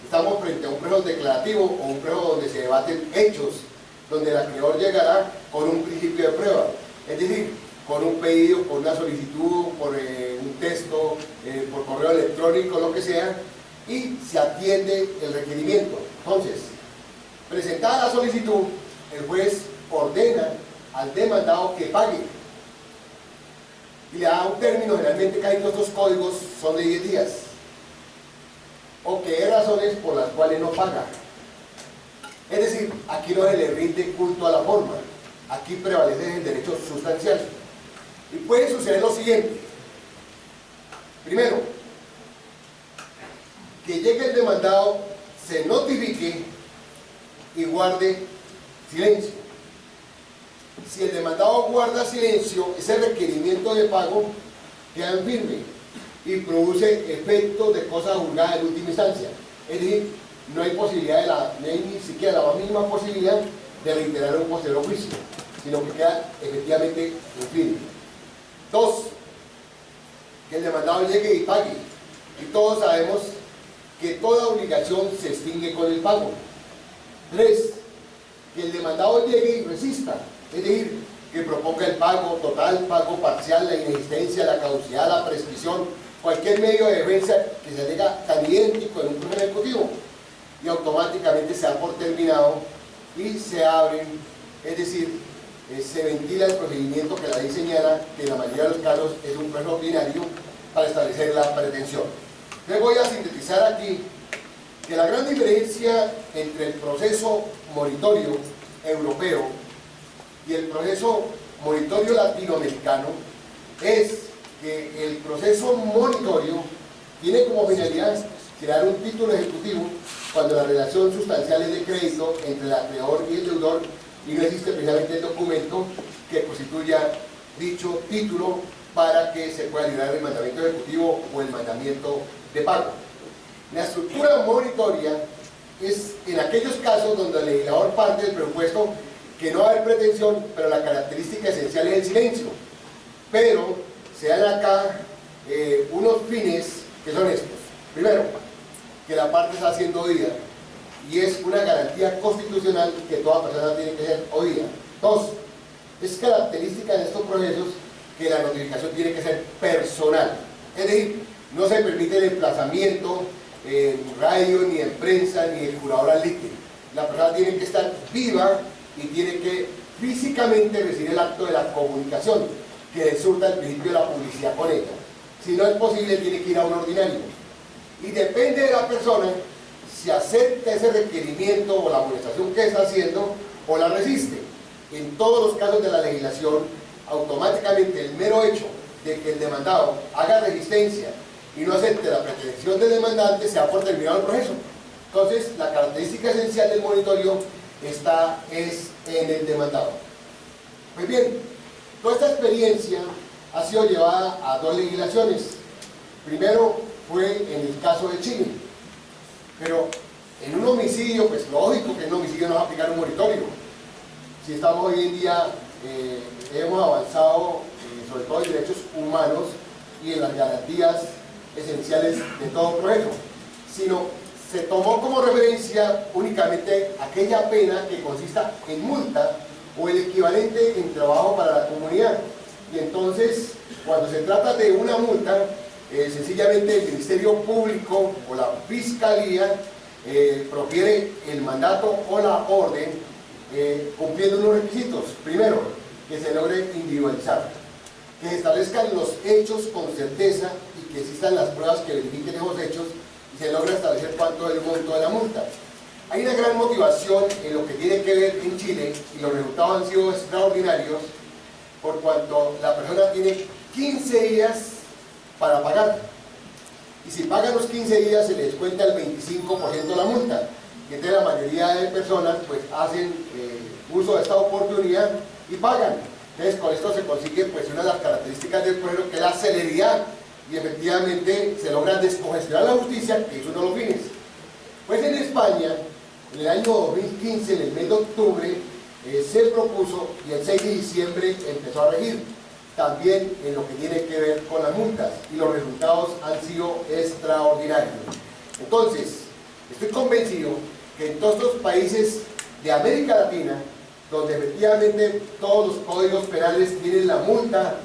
Estamos frente a un proceso declarativo o un proceso donde se debaten hechos, donde el acreedor llegará con un principio de prueba. Es decir, con un pedido, por una solicitud, por un texto, por correo electrónico, lo que sea, y se atiende el requerimiento. Entonces, presentada la solicitud, el juez ordena al demandado que pague. Y le da un término, generalmente casi todos estos códigos son de 10 días. O que hay razones por las cuales no paga. Es decir, aquí no se le rinde culto a la forma. Aquí prevalece el derecho sustancial. Y puede suceder lo siguiente. Primero, que llegue el demandado, se notifique y guarde silencio. Si el demandado guarda silencio, ese requerimiento de pago queda en firme y produce efectos de cosa juzgada en última instancia. Es decir, no hay posibilidad no hay ni siquiera la mínima posibilidad de reiterar un posterior juicio, sino que queda efectivamente en firme. 2, que el demandado llegue y pague. Y todos sabemos que toda obligación se extingue con el pago. 3, que el demandado llegue y resista. Es decir, que proponga el pago total, pago parcial, la inexistencia, la caducidad, la prescripción, cualquier medio de defensa que se alega tan idéntico en un proceso ejecutivo. Y automáticamente se da por terminado y se abren, es decir, se ventila el procedimiento que la ley señala, que en la mayoría de los casos es un proceso ordinario para establecer la pretensión. Les voy a sintetizar aquí que la gran diferencia entre el proceso monitorio europeo y el proceso monitorio latinoamericano es que el proceso monitorio tiene como finalidad crear un título ejecutivo cuando la relación sustancial es de crédito entre el acreedor y el deudor y no existe precisamente el documento que constituya dicho título para que se pueda liberar el mandamiento ejecutivo o el mandamiento de pago. La estructura monitoria es en aquellos casos donde el legislador parte del presupuesto que no va a haber pretensión, pero la característica esencial es el silencio. Pero se dan acá unos fines que son estos. Primero, que la parte está siendo oída, y es una garantía constitucional que toda persona tiene que ser oída. Dos, es característica de estos procesos que la notificación tiene que ser personal, es decir, no se permite el emplazamiento en radio, ni en prensa, ni el jurador al litige. La persona tiene que estar viva y tiene que físicamente recibir el acto de la comunicación, que resulta el principio de la publicidad con ella. Si no es posible, tiene que ir a un ordinario. Y depende de la persona si acepta ese requerimiento o la amonestación que está haciendo o la resiste. En todos los casos de la legislación, automáticamente el mero hecho de que el demandado haga resistencia y no acepte la pretensión del demandante, se da por terminado el proceso. Entonces, la característica esencial del monitoreo es en el demandado. Pues bien, toda esta experiencia ha sido llevada a dos legislaciones. Primero fue en el caso de Chile, pero en un homicidio, pues lógico que en un homicidio no va a aplicar un monitorio. Si estamos hoy en día, hemos avanzado sobre todo en derechos humanos y en las garantías esenciales de todo proceso, sino se tomó como referencia únicamente aquella pena que consista en multa o el equivalente en trabajo para la comunidad. Y entonces, cuando se trata de una multa, sencillamente el Ministerio Público o la Fiscalía profiere el mandato o la orden cumpliendo unos requisitos. Primero, que se logre individualizar, que se establezcan los hechos con certeza y que existan las pruebas que verifiquen esos hechos y se logra establecer cuánto es el monto de la multa. Hay una gran motivación en lo que tiene que ver en Chile y los resultados han sido extraordinarios por cuanto la persona tiene 15 días para pagar y si pagan los 15 días se le descuenta el 25% de la multa. Y entonces la mayoría de personas pues hacen uso de esta oportunidad y pagan. Entonces con esto se consigue pues una de las características del proceso, que es la celeridad, y efectivamente se logra descongestionar la justicia, que es uno de los fines. Pues en España, en el año 2015, en el mes de octubre, se propuso y el 6 de diciembre empezó a regir, también en lo que tiene que ver con las multas, y los resultados han sido extraordinarios. Entonces, estoy convencido que en todos los países de América Latina, donde efectivamente todos los códigos penales tienen la multa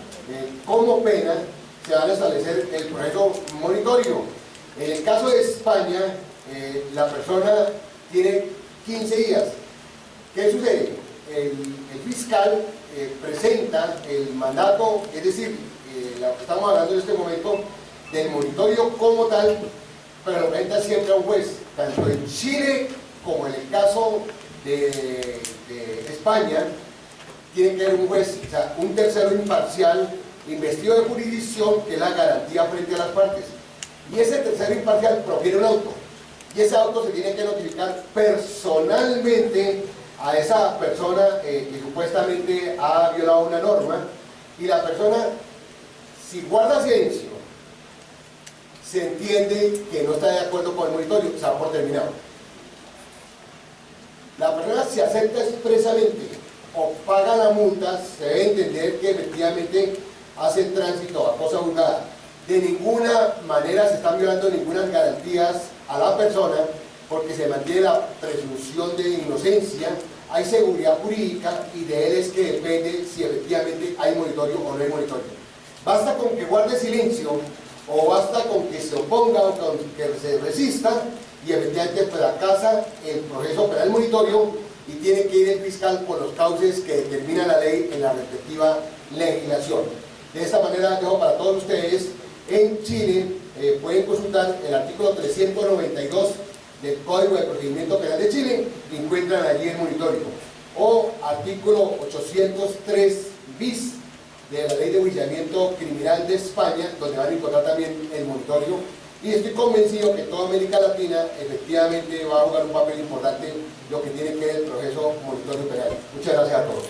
como pena, se van a establecer el proceso monitorio. En el caso de España, la persona tiene 15 días. ¿Qué sucede? El fiscal presenta el mandato, es decir, lo que estamos hablando en este momento del monitorio como tal, pero lo presenta siempre a un juez, tanto en Chile como en el caso de España, tiene que haber un juez, o sea, un tercero imparcial, investido de jurisdicción, que es la garantía frente a las partes. Y ese tercero imparcial profiere un auto, y ese auto se tiene que notificar personalmente a esa persona que supuestamente ha violado una norma, y la persona, si guarda silencio, se entiende que no está de acuerdo con el monitorio, se da por terminado. La persona, si acepta expresamente o paga la multa, se debe entender que efectivamente hace tránsito a cosa juzgada. De ninguna manera se están violando ninguna garantías a la persona, porque se mantiene la presunción de inocencia, hay seguridad jurídica y de él es que depende si efectivamente hay monitorio o no hay monitorio. Basta con que guarde silencio o basta con que se oponga o con que se resista y efectivamente fracasa el proceso penal monitorio y tiene que ir el fiscal por los cauces que determina la ley en la respectiva legislación. De esta manera dejo para todos ustedes, en Chile pueden consultar el artículo 392 del Código de Procedimiento Penal de Chile, y encuentran allí el monitorio, o artículo 803 bis de la Ley de Enjuiciamiento Criminal de España, donde van a encontrar también el monitorio, y estoy convencido que toda América Latina efectivamente va a jugar un papel importante en lo que tiene que ver el proceso monitorio penal. Muchas gracias a todos.